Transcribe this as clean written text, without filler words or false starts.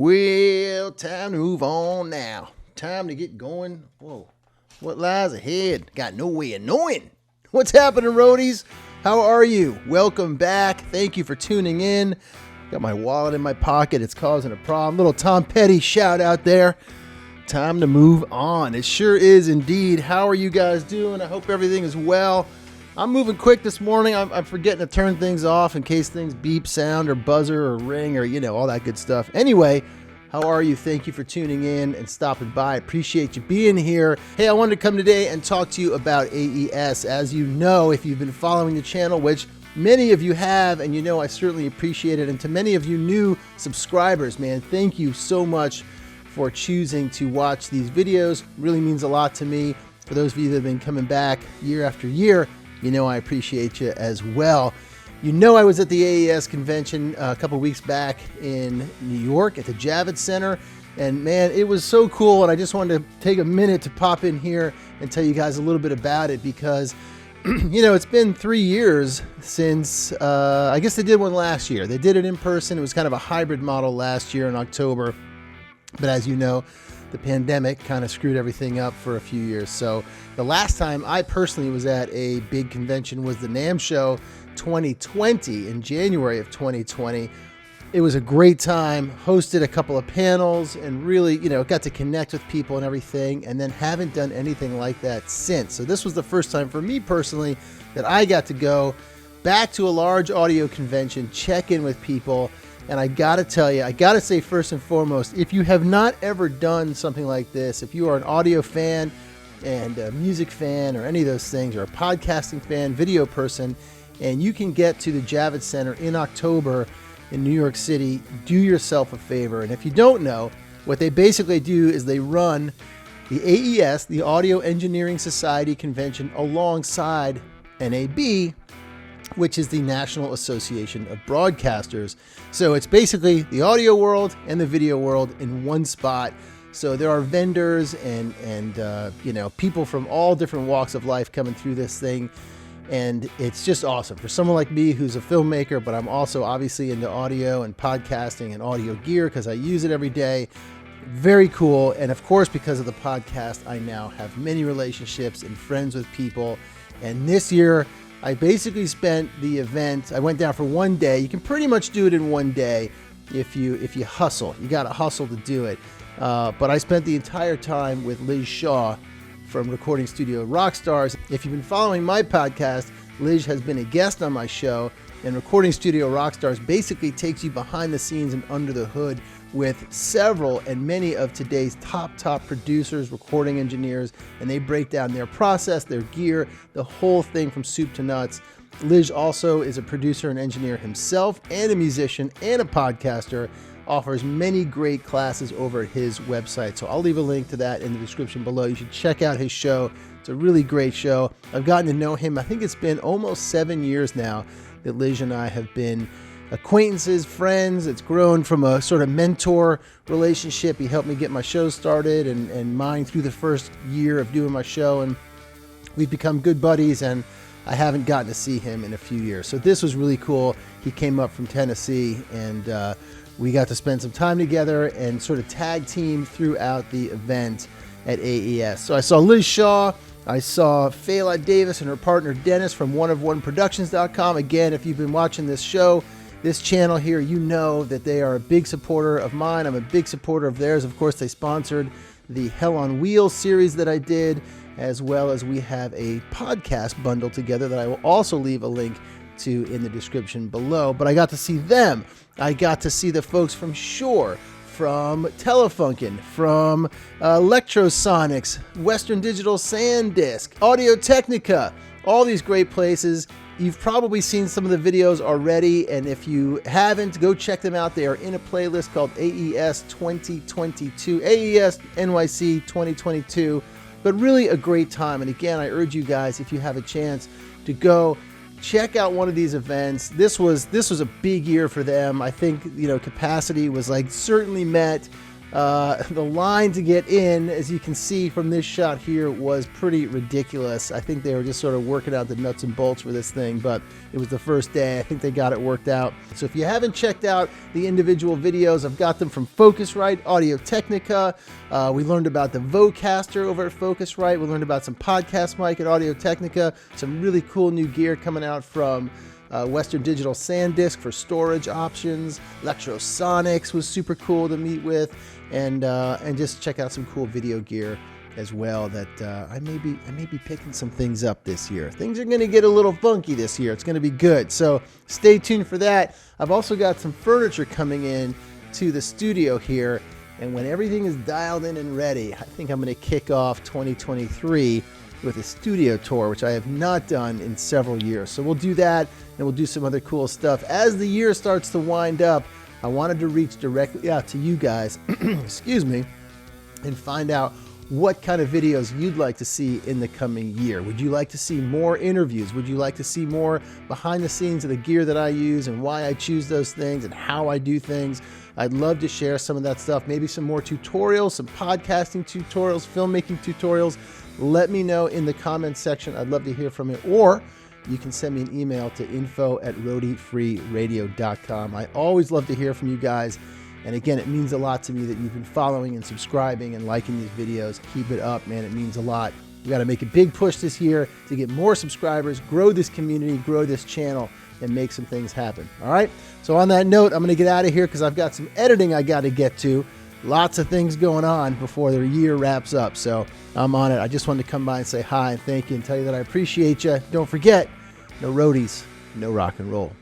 Well, time to move on now. Time to get going. Whoa, what lies ahead? Got no way of knowing. What's happening, roadies? How are you? Welcome back. Thank you for tuning in. Got my wallet in my pocket. It's causing a problem. Little Tom Petty shout out there. Time to move on. It sure is indeed. How are you guys doing? I hope everything is well. I'm moving quick this morning. I'm forgetting to turn things off in case things beep, sound, or buzzer, or ring, or, all that good stuff. Anyway, how are you? Thank you for tuning in and stopping by. Appreciate you being here. Hey, I wanted to come today and talk to you about AES. As you know, if you've been following the channel, which many of you have, and I certainly appreciate it. And to many of you new subscribers, man, thank you so much for choosing to watch these videos. It really means a lot to me. For those of you that have been coming back year after year, I appreciate you as well. I was at the AES convention a couple weeks back in New York at the Javits Center, and man, it was so cool. And I just wanted to take a minute to pop in here and tell you guys a little bit about it because, it's been 3 years since, I guess they did one last year. They did it in person. It was kind of a hybrid model last year in October. But as you know, the pandemic kind of screwed everything up for a few years. So the last time I personally was at a big convention was the NAMM Show 2020 in January of 2020. It was a great time, hosted a couple of panels, and really, got to connect with people and everything, and then haven't done anything like that since. So this was the first time for me personally that I got to go back to a large audio convention, check in with people. And I gotta tell you, I gotta say first and foremost, if you have not ever done something like this, if you are an audio fan and a music fan or any of those things, or a podcasting fan, video person, and you can get to the Javits Center in October in New York City, do yourself a favor. And if you don't know, what they basically do is they run the AES, the Audio Engineering Society Convention, alongside NAB, which is the National Association of Broadcasters. So it's basically the audio world and the video world in one spot. So there are vendors and people from all different walks of life coming through this thing. And it's just awesome. For someone like me who's a filmmaker, but I'm also obviously into audio and podcasting and audio gear because I use it every day. Very cool. And of course, because of the podcast, I now have many relationships and friends with people. And this year, I basically spent the event. I went down for one day. You can pretty much do it in one day if you hustle. You got to hustle to do it. But I spent the entire time with Liz Shaw from Recording Studio Rockstars. If you've been following my podcast, Liz has been a guest on my show, and Recording Studio Rockstars basically takes you behind the scenes and under the hood with several and many of today's top producers, recording engineers, and they break down their process, their gear, the whole thing from soup to nuts. Liz also is a producer and engineer himself, and a musician and a podcaster, offers many great classes over at his website. So I'll leave a link to that in the description below. You should check out his show. It's a really great show. I've gotten to know him. I think it's been almost 7 years now that Liz and I have been acquaintances, friends. It's grown from a sort of mentor relationship. He helped me get my show started and mine through the first year of doing my show, and we've become good buddies, and I haven't gotten to see him in a few years. So this was really cool. He came up from Tennessee, and we got to spend some time together and sort of tag team throughout the event at AES. So I saw Liz Shaw. I saw Fela Davis and her partner Dennis from oneofoneproductions.com. Again, if you've been watching this show, this channel here, you know that they are a big supporter of mine. I'm a big supporter of theirs. Of course, they sponsored the Hell on Wheels series that I did, as well as we have a podcast bundle together that I will also leave a link to in the description below. But I got to see them. I got to see the folks from Shure, from Telefunken, from Electrosonics, Western Digital SanDisk, Audio Technica, all these great places. You've probably seen some of the videos already, and if you haven't, go check them out. They are in a playlist called AES 2022, AES NYC 2022, but really a great time. And again, I urge you guys, if you have a chance to go check out one of these events. This was a big year for them. I think, capacity was certainly met. The line to get in, as you can see from this shot here, was pretty ridiculous. I think they were just sort of working out the nuts and bolts for this thing, but it was the first day. I think they got it worked out. So if you haven't checked out the individual videos, I've got them from Focusrite, Audio Technica. We learned about the Vocaster over at Focusrite. We learned about some podcast mic at Audio Technica. Some really cool new gear coming out from Western Digital SanDisk for storage options. Electrosonics was super cool to meet with, and just check out some cool video gear as well. That I may be picking some things up this year. Things are going to get a little funky this year. It's going to be good, so stay tuned for that. I've also got some furniture coming in to the studio here, and when everything is dialed in and ready, I think I'm going to kick off 2023 with a studio tour, which I have not done in several years. So we'll do that, and we'll do some other cool stuff. As the year starts to wind up, I wanted to reach directly out to you guys, excuse me, and find out what kind of videos you'd like to see in the coming year. Would you like to see more interviews? Would you like to see more behind the scenes of the gear that I use and why I choose those things and how I do things? I'd love to share some of that stuff, maybe some more tutorials, some podcasting tutorials, filmmaking tutorials. Let me know in the comments section. I'd love to hear from you. Or you can send me an email to info@roadiefreeradio.com. I always love to hear from you guys. And again, it means a lot to me that you've been following and subscribing and liking these videos. Keep it up, man. It means a lot. We got to make a big push this year to get more subscribers, grow this community, grow this channel, and make some things happen. All right? So on that note, I'm going to get out of here because I've got some editing I got to get to. Lots of things going on before the year wraps up, so I'm on it. I just wanted to come by and say hi and thank you and tell you that I appreciate you. Don't forget, no roadies, no rock and roll.